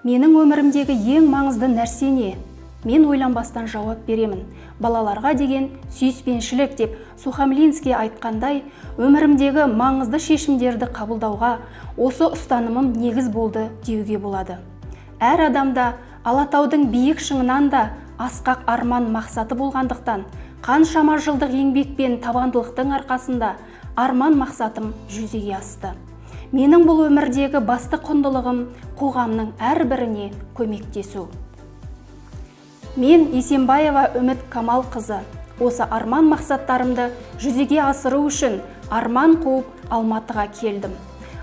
Менің өмірімдегі ең маңызды нәрсе не? Мен ойланбастан жауап беремін. Балаларға деген сүйіспеншілік деп Сухомлинский айтқандай, өмірімдегі маңызды шешімдерді қабылдауға осы ұстанымым негіз болды деуге болады. Әр адамда Алатаудың биік шыңынан да асқақ арман мақсаты болғандықтан, қаншама жылдық еңбек пен табандылықтың арқасында арман мақсатым жүзеге асты. Менің бұл өмірдегі басты құндылығым қоғамның әрбіріне көмектесу. Мен Есенбаева Үміт Камалқызы. Осы арман мақсаттарымды жүзеге асыру үшін арман қуып Алматыға келдім.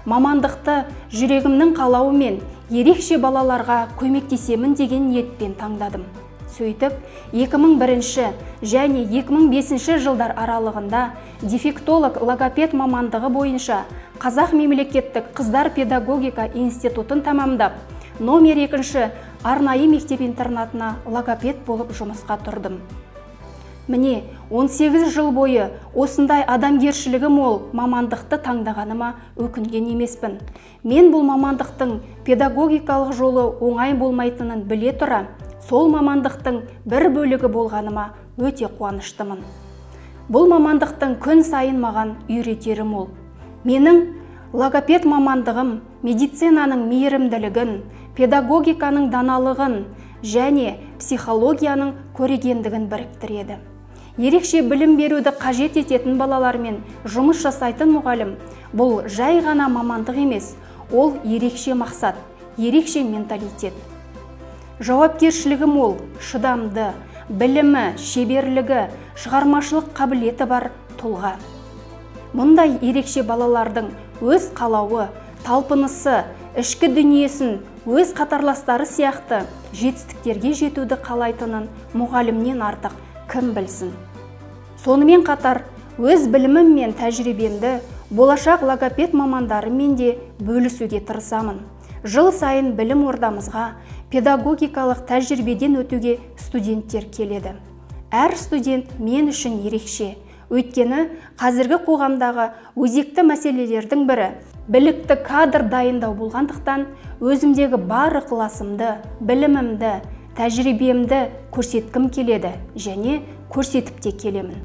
Мамандықты жүрегімнің қалауымен ерекше балаларға көмектесемін деген ниетпен таңдадым. Сөйтіп, 2001 және 2005 жылдар аралығында дефектолог логопед мамандығы бойынша Қазақ мемлекеттік қыздар педагогика институтын тамамдап, номер 2 арнайы мектеп-интернатына логопед болып жұмысқа тұрдым. Міне, 18 жыл бойы осындай адамгершілігі мол мамандықты таңдағаныма өкінген емеспін. Мен бұл мамандықтың педагогикалық жолы оңай болмайтынын біле тұра, сол мамандықтың бір бөлігі болғаныма өте қуаныштымын. Бұл мамандықтың күн сайын маған үйретері мол. Менің логопед мамандығым медицинаның мейірімділігін, педагогиканың даналығын және психологияның көрегендігін біріктіреді. Ерекше білім беруді қажет ететін балалармен жұмыс жасайтын мұғалім бұл жай ғана мамандық емес, ол ерекше мақсат, ерекше менталитет. Жауапкершілігі мол, шыдамды, білімі, шеберлігі, шығармашылық қабілеті бар тұлға. Мұндай ерекше балалардың өз қалауы, талпынысы, ішкі дүниесін өз қатарластары сияқты жетістіктерге жетуді қалайтынын мұғалімнен артық кім білсін. Сонымен қатар, өз білімім мен тәжірибемді болашақ логопед мамандарымен де бөлісуге тырысамын. Жыл сайын білім ордамызға педагогикалық тәжірибеден өтуге студенттер келеді. Әр студент мен үшін ерекше. Өйткені қазіргі қоғамдағы өзекті мәселелердің бірі білікті кадр дайындау болғандықтан, өзімдегі бар ықыласымды, білімімді, тәжірибемді көрсеткім келеді және көрсетіп те келемін.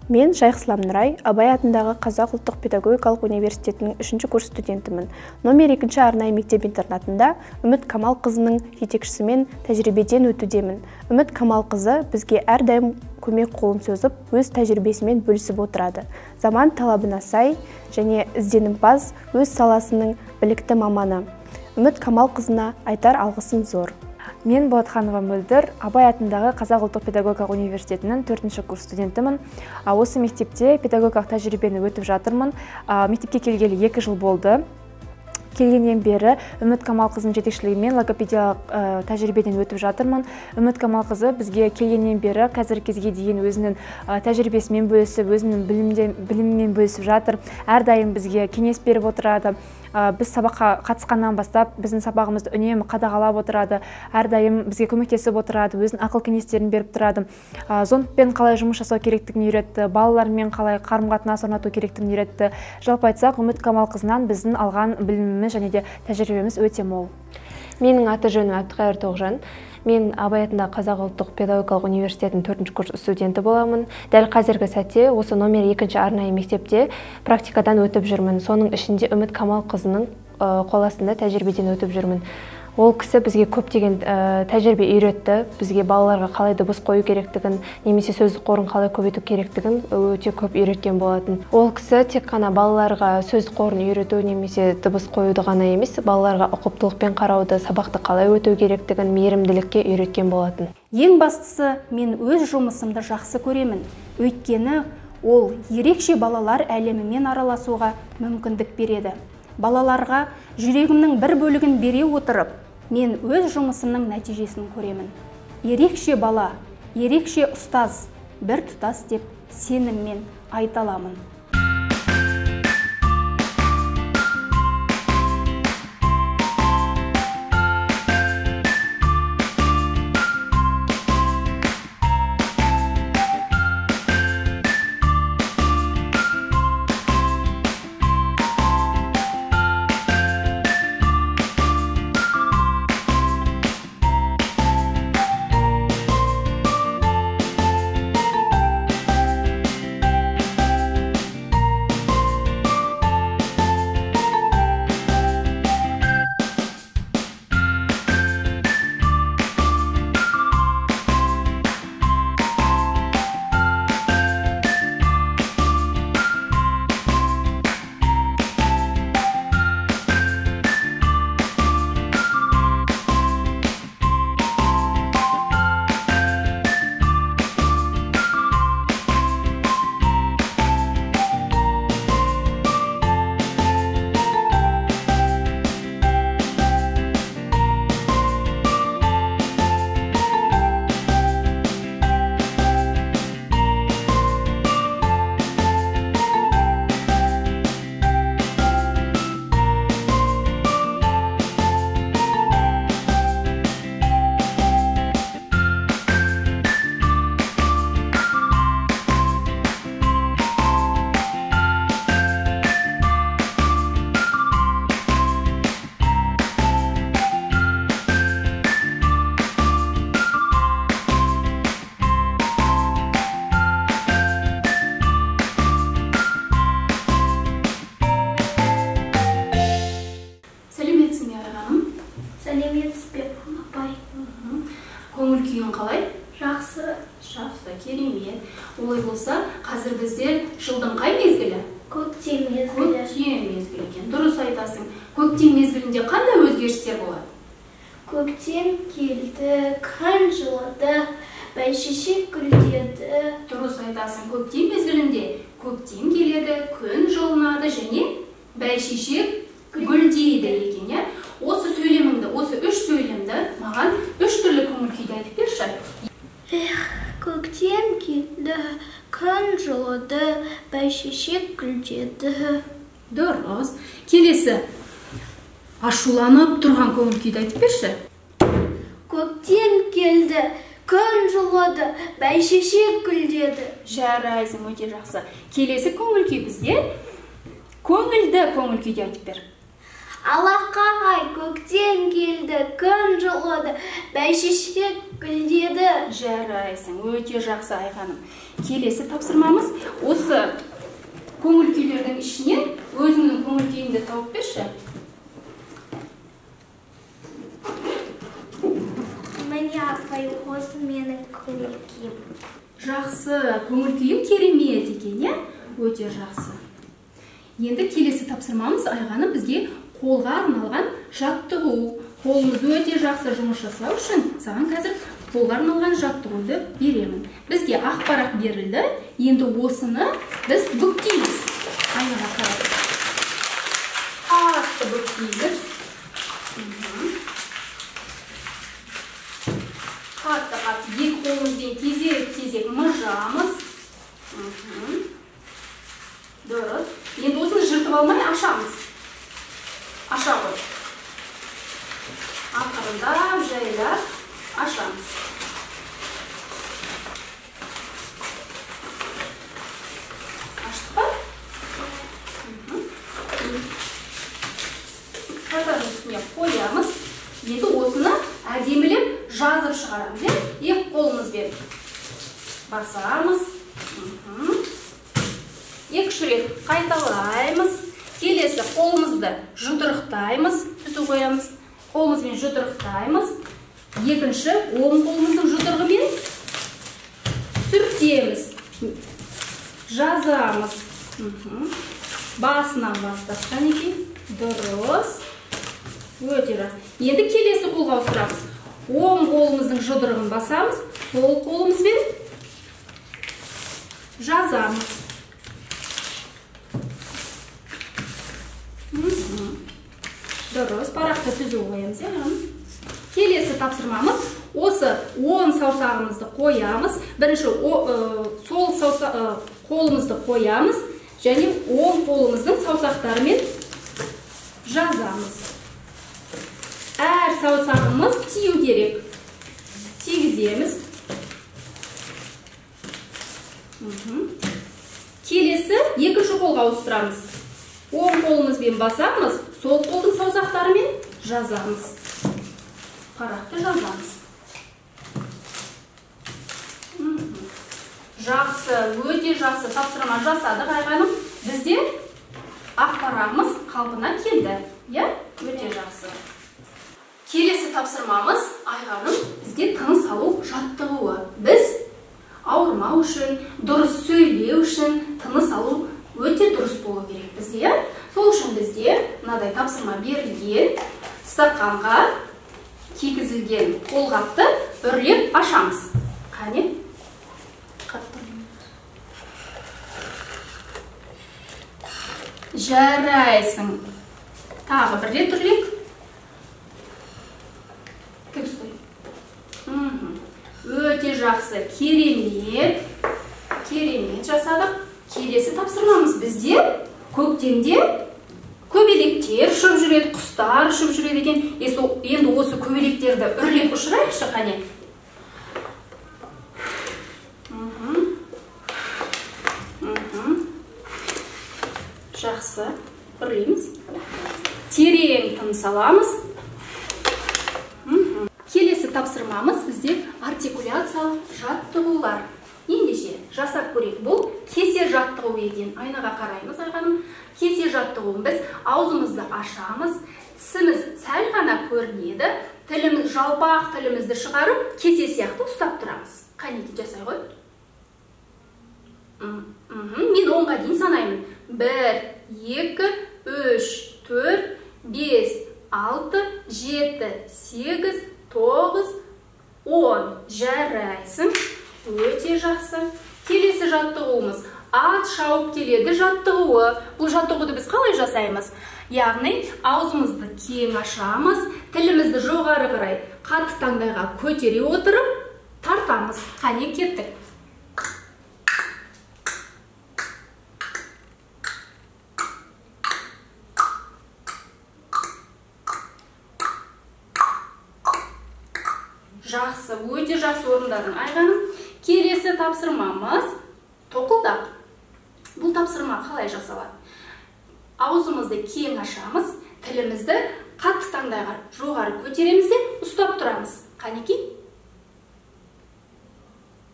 Мен Шайхислам Нұрай, Абай атындағы Қазақ ұлттық педагогикалық университетінің 3-ші курс студентімін. Номер 2 арнайы мектеп-интернатында Үміт Камалқызының жетекшісімен тәжірибеден өтудемін. Үміт Камалқызы бізге әрдайым көмек қолын созып, өз тәжірибесімен бөлісіп отырады. Заман талабына сай және ізденімпаз, өз саласының білікті маманы. Үміт Камалқызына айтар алғысым зор. Мен Болатханова Мөлдір, Абай атындағы Қазақ ұлттық педагогикалық университетінің 4-ші курс студентімін. Осы мектепте педагогикалық тәжірибені өтіп жатырмын. Мектепке келгелі 2 жыл болды. Келгеннен бері Үміт Камалқызының жетекшілігімен логопедиялық тәжірибеден өтіп жатырмын. Үміт Камалқызы бізге келгеннен бері қазіргі кезге дейін өзінің тәжірибесімен бөлісіп, өзінің білімімен бөлісіп жатыр. Әрдайым бізге кеңес беріп отырады. Біз сабаққа қатысқаннан бастап, біздің сабағымызды үнемі қадағалап отырады. Әрдайым бізге көмектесіп отырады, өзінің ақыл кеңестерін беріп тұрады. Зондпен қалай жұмыс жасау керектігін үйретті, балалармен қалай қарым-қатынас орнату керектігін үйретті. Жалпы айтсақ, Үміт Камалқызынан біздің алған біліміміз және де тәжірибеміз өте мол. Менің аты жөнім Әбдіқайыр Тоғжан. Мен Абай атындағы Қазақ ұлттық педагогикалық университетінің 4-ші курс студенті боламын. Дәл қазіргі сәтте осы номер 2 арнайы мектепте практикадан өтіп жүрмін. Соның ішінде Үміт Камалқызының қол астында тәжірибеден өтіп жүрмін. Ол кісі бізге көптеген тәжірибе үйретті. Бізге балаларға қалай дыбыс қою керектігін, немесе сөздік қорын қалай көбейту керектігін өте көп үйреткен болатын. Ол кісі тек қана балаларға сөздік қорын үйрету немесе дыбыс қоюды ғана емес, балаларға ұқыптылықпен қарауды, сабақты қалай өту керектігін, мейірімділікке үйреткен болатын. Ең бастысы, мен өз жұмысымды жақсы көремін. Өйткені ол ерекше балалар әлемімен араласуға мүмкіндік береді. Балаларға жүрегімнің бір бөлігін бере отырып, мен өз жұмысымның нәтижесін көремін. Ерекше бала, ерекше ұстаз, бір тұтас деп сеніммен айта аламын. болса, қазір бізде жылдың қай мезгілі? Көктем мезгілі. Көктем мезгілі екен. Дұрыс айтасың. Көктем мезгілінде қандай өзгерістер болады? Көктем келді, күн жылыды, бәйшешек гүлдеді. Дұрыс айтасың. Көктем мезгілінде көктем келеді, күн жылынады және бәйшешек гүлдейді екен, иә? Осы сөйлеміңді, осы үш сөйлемді маған үш түрлі көңіл күйді айтып берші. Көктем келді, күн жылыды, бәйшешек гүлдеді. Дұрыс. Келесі ашуланып тұрған көңіл күйді айтып берші. Көктем келді, күн жылыды, бәйшешек гүлдеді. Жарайсың, өте жақсы. Келесі көңіл күй бізде көңілді көңіл күйді айтып бер. Алақай, көктем келді, күн жылыды, бәйшешек гүлдеді. Жарайсың, өте жақсы Айғаным. Келесі тапсырмамыз осы көңіл күйлердің ішінен өзіңнің көңіл күйіңді тауып берші. Міне апай, осы менің көңіл күйім. Жақсы, көңіл күйім керемет екен, иә? Өте жақсы. Енді келесі тапсырмамыз Айғаным бізге қолға арналған жаттығу. Қолымыз өте жақсы жұмыс жасау үшін саған қазір қолға арналған жаттығуды беремін. Бізге ақпарат берілді. Енді осыны біз бүктейміз. Айнаға қарап. Қатты бүктейміз. Қатты екі қолымызбен кезек мыжамыз. Дұрыс. Енді осыны жыртып алмай ашамыз. Аша ғой. Ақырындап, жайлап ашамыз. Аштық па? Қағаздың үстіне қоямыз. Енді осыны әдемілеп жазып шығарамыз. Екі қолымызбен басамыз. Екі рет қайталаймыз. Келесі қолымызды жұдырықтаймыз. Түсу қоямыз. Қолымызбен жұдырықтаймыз. Екінші оң қолымыздың жұдырығымен сүртеміз. Жазамыз. Басынан бастасқан екен. Дұрыс. Өте жақсы. Енді келесі қолға ауыстырамыз. Оң қолымыздың жұдырығын басамыз. Сол қолымызбен жазамыз. Дұрыс, парақты түзу қоямыз. Келесі тапсырмамыз осы оң саусағымызды қоямыз. Бірінші сол қолымызды қоямыз және оң қолымыздың саусақтарымен жазамыз. Әр саусағымыз тию керек. Тигіземіз. Келесі екінші қолға ауыстырамыз. Оң қолымызбен басамыз, сол қолдың саусақтарымен жазамыз. Парақты жазамыз. Жақсы, өте жақсы тапсырма жасадық Айғаным. Бізде ақ парағымыз қалпына келді. Өте жақсы. Келесі тапсырмамыз Айғаным бізге тыныс алу жаттығуы. Біз ауырмау үшін, дұрыс сөйлеу үшін тыныс алу өте дұрыс болу керек бізде. Сол үшін бізде мынадай тапсырма берілген. Стақанға кигізілген қолғапты үрлеп ашамыз. Қане? Жарайсың. Тағы бір рет үрлеп. Тік ұстай. Өте жақсы. Керемет. Керемет жасадық. Келесі тапсырмамыз бізде көктемде көбелектер ұшып жүреді, құстар ұшып жүреді екен. Енді осы көбелектерді үрлеп ұшырайықшы қане. Жақсы. Үрлейміз. Терең тыныс аламыз. Келесі тапсырмамыз бізде артикуляциялық жаттығулар. Ендеше жасап көрейік. Бұл кесе жаттығу екен. Айнаға қараймыз Айғаным. Кесе жаттығуын біз аузымызды ашамыз, тісіміз сәл ғана көрінеді, жалпақ тілімізді шығарып, кесе сияқты ұстап тұрамыз. Қанеке жасай ғой. Мен 10-ға дейін санаймын. 1, 2, 3, 4, 5, 6, 7, 8, 9, 10. Жарайсың. Өте жақсы. Келесі жаттығуымыз ат шауып келеді жаттығуы. Бұл жаттығуды біз қалай жасаймыз? Яғни аузымызды кең ашамыз, тілімізді жоғары қарай қатты таңдайға көтере отырып тартамыз. Қане кеттік. Жақсы, өте жақсы орындадың Айғаным. Келесі тапсырмамыз тоқылдақ. Бұл тапсырма қалай жасалады? Аузымызды кең ашамыз, тілімізді қатты таңдайға жоғары көтереміз де ұстап тұрамыз. Қанеки?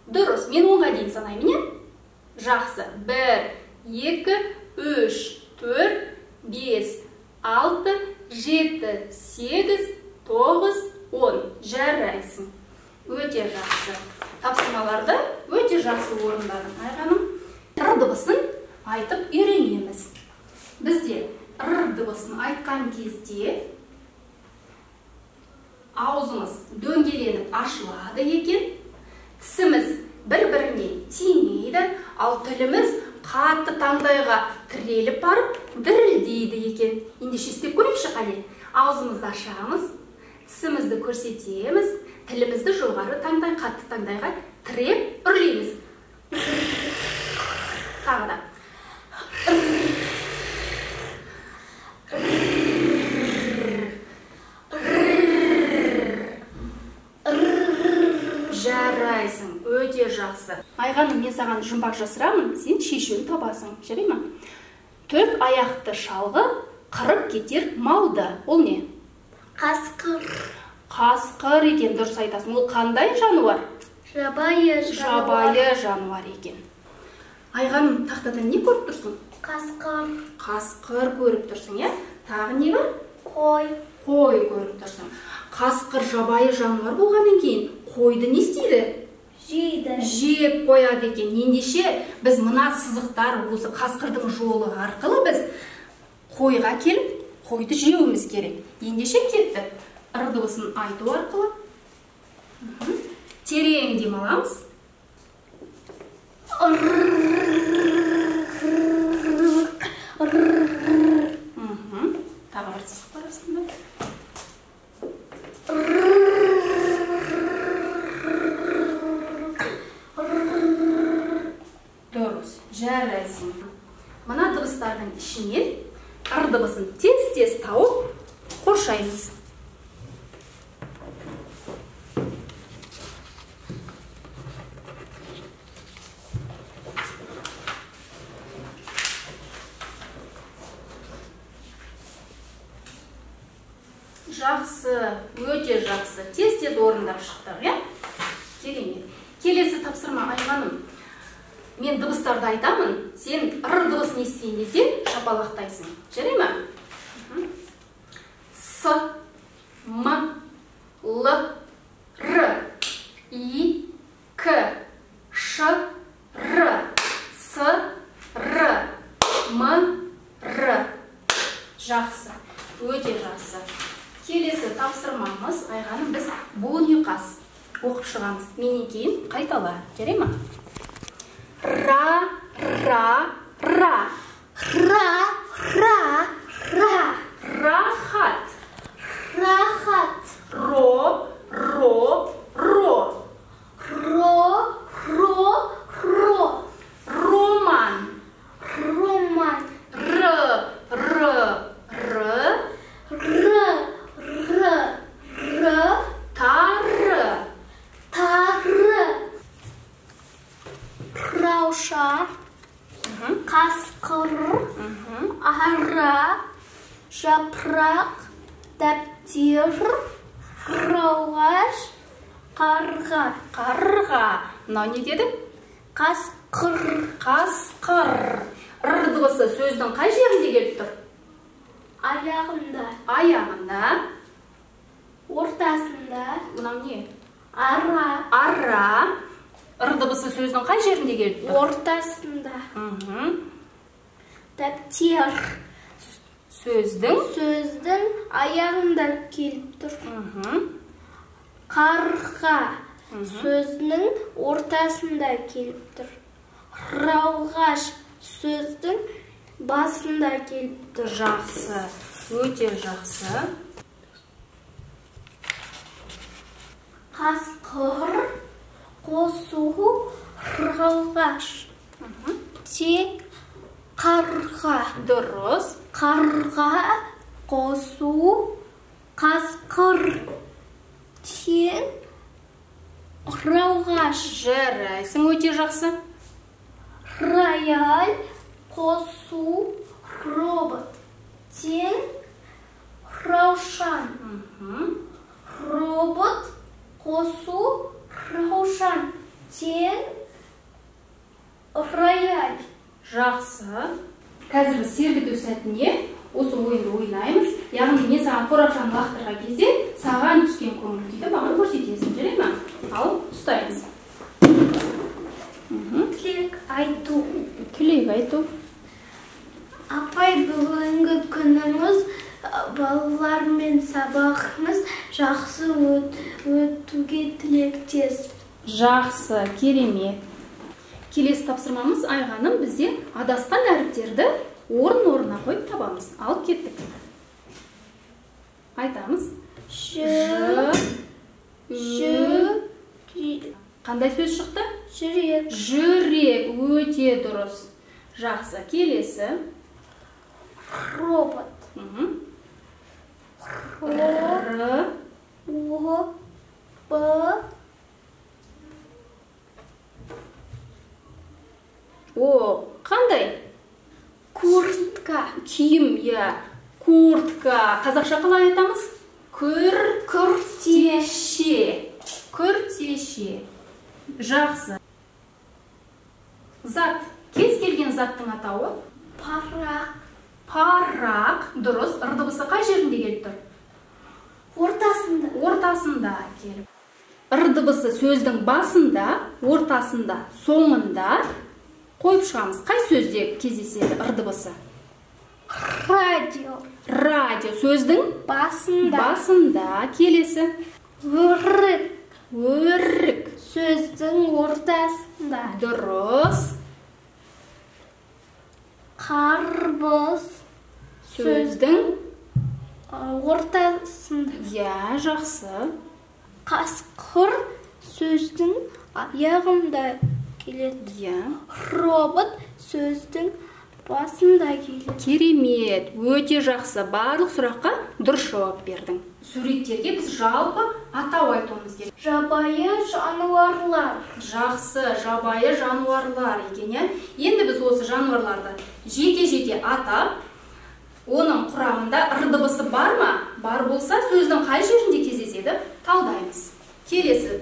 Дұрыс, мен 10-ға дейін санаймын, е? Жақсы. 1, 2, 3, 4, 5, 6, 7, 8, 9, 10. Жарайсың. Өте жақсы. Тапсырмаларды өте жақсы орындадың Айғаным. Р дыбысын айтып үйренеміз. Бізде Р дыбысын айтқан кезде аузымыз дөңгеленіп ашылады екен, тісіміз бір-біріне тимейді, ал тіліміз қатты таңдайға тіреліп барып дірілдейді екен. Ендеше істеп көрейікші қане. Аузымызды ашамыз, тісімізді көрсетеміз, тілімізді жоғары таңдай, қатты таңдайға тіреп үрлейміз. Тағы да. Жарайсың, өте жақсы. Айғаным, мен саған жұмбақ жасырамын, сен шешуін табасың. Жарай ма? 4 аяқты шалғы қырып кетер малды. Ол не? Қасқыр. Қасқыр екен, дұрыс айтасың. Ол қандай жануар? Жабайы жануар екен. Айғаным, тақтадан не көріп тұрсың? Қасқыр. Қасқыр көріп тұрсың, е? Тағы не бар? Қой. Қой көріп тұрсың. Қасқыр жабайы жануар болғаннан кейін қойды не істейді? Жейді. Жеп қояды екен. Ендеше біз мына сызықтар, осы қасқырдың жолы арқылы біз қойға келіп, қойды жеуіміз керек. Ендеше кетті. Р дыбысын айту арқылы. Терең демаламыз. Тағы бір сызық бар астында. Дұрыс, жарайсың. Мына дыбыстардың ішінен Р дыбысын тез-тез тауып қоршаймыз. Жақсы, өте жақсы. Тез-тез орындап шықтық, е? Керемет. Келесі тапсырма Айғаным. Мен дыбыстарды айтамын, сен Р дыбысын естіген кезде шапалақтайсың. Жарай ма? С, М, Л, Р, И, К, Ш, Р, С, Р, М, Р. Жақсы, өте жақсы. Келесі тапсырмамыз Айғаным, біз буын ұйқас оқып шығамыз. Менен кейін қайтала. Жарай ма? Ра, ра, ра. Ра, ра, ра. Рахат. Рахат. Ро, ро, ро. Ро, ро, ро. Роман. Роман. Р, р, р. Р, р, р. Тар. Тар. Рауша. Қасқыр. Ара. Жапырақ. Дәптер. Рауғаш. Қарға. Қарға. Мынау не дедік? Қасқыр. Қасқыр. Р дыбысы сөздің қай жерінде келіп тұр? Аяғында. Аяғында. Ортасында. Мынау не? Ара. Ара. р дыбысы сөздің қай жерінде келіп тұр? ортасында. Дәптер сөздің аяғында келіп тұр. Қарға сөзінің ортасында келіп тұр. Рауғаш сөздің басында келіп тұр. Жақсы, өте жақсы. Қасқыр, қосу, рауғаш. Тек қарға. Дұрыс. Қарға, қосу, қасқыр. Тең, рауғаш. Жарайсың, өте жақсы. Рояль, қосу, робот. Тең, раушан. Робот, қосу, раушан. Тең, рояль. Жақсы. Қазір сергіту сәтіне осы ойынды ойнаймыз. Яғни мен саған қорапшаны лақтырған кезде саған түскен көңіл күйді маған көрсетесің, жарай ма? Ал, ұстаймыз. Тілек айту. Тілек айту. Апай, бүгінгі күніміз балалармен сабағымыз жақсы өтуге тілектес. Жақсы, керемет. Келесі тапсырмамыз Айғаным бізде адасқан әріптерді орын-орнына қойып табамыз. Алып кеттік. Айтамыз. Қандай сөз шықты? Жүрек. Жүрек, өте дұрыс. Жақсы, келесі. Робот. О, қандай? Куртка. Киім, я. Куртка. Қазақша қалай айтамыз? Күртеше. Күртеше. Жақсы. Зат. Кез келген заттың атауы? Парақ. Парақ. Дұрыс. Р дыбысы қай жерінде келіп тұр? Ортасында. Ортасында келіп. Р дыбысы сөздің басында, ортасында, соңында қойып шығамыз. Қай сөзде кездеседі р дыбысы? Радио. Радио сөздің басында. Келесі. Өрік. Өрік сөздің ортасында. Дұрыс. Қарбыз сөздің ортасында. Я, жақсы. Қасқыр сөздің аяғында келеді. Я. Робот сөздің басында келеді. Керемет, өте жақсы. Барлық сұраққа дұрыс жауап бердің. Суреттерге біз жалпы атау айтуымыз керек. Жабайы жануарлар. Жақсы, жабайы жануарлар екен, иә? Енді біз осы жануарларды жеке-жеке атап, оның құрамында р дыбысы бар ма? Бар болса, сөздің қай жерінде кездеседі? Талдаймыз. Келесі.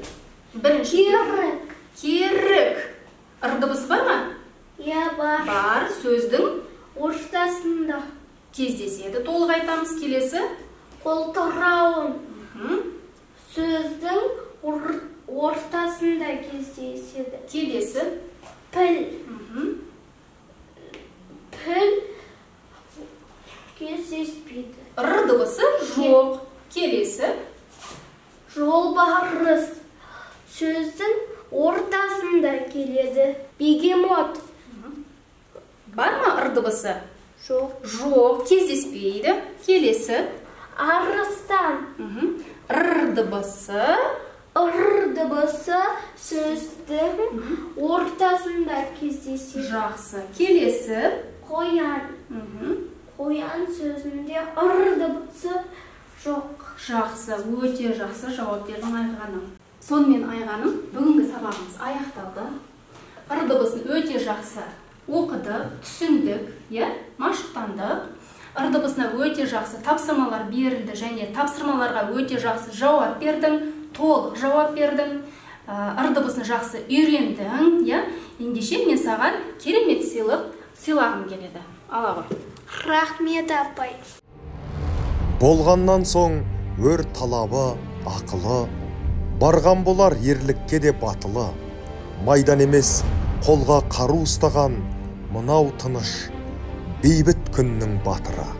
Бірінші. Керік. Р дыбысы бар ма? Я, бар. Бар, сөздің ортасында кездеседі. Толық айтамыз. Келесі. Қолтырауын сөздің ортасында кездеседі. Келесі. Піл. Піл кездеспейді. Р дыбысы жоқ. Келесі. Жолбарыс сөздің ортасында келеді. Бегемот. Бар ма р дыбысы? Жоқ. Жоқ, кездеспейді. Келесі. Арыстан. Р дыбысы. Р дыбысы сөздің ортасында кездеседі. Жақсы. Келесі. Қоян. Қоян сөзінде р дыбысы жоқ. Жақсы, өте жақсы жауап бердің Айғаным. Сонымен Айғаным, бүгінгі сабағымыз аяқталды. Р дыбысын өте жақсы оқыдық, түсіндік, машықтандық. Р дыбысына өте жақсы тапсырмалар берілді және тапсырмаларға өте жақсы жауап бердің, толық жауап бердің. Р дыбысын жақсы үйрендің, ендеше мен саған керемет сыйлағым келеді. Ала ғой. Рахмет, апай. Болғаннан соң өр талабы, ақылы, барған болар ерлікке де батылы. майдан емес қолға қару ұстаған мынау тыныш бейбіт күннің батыры.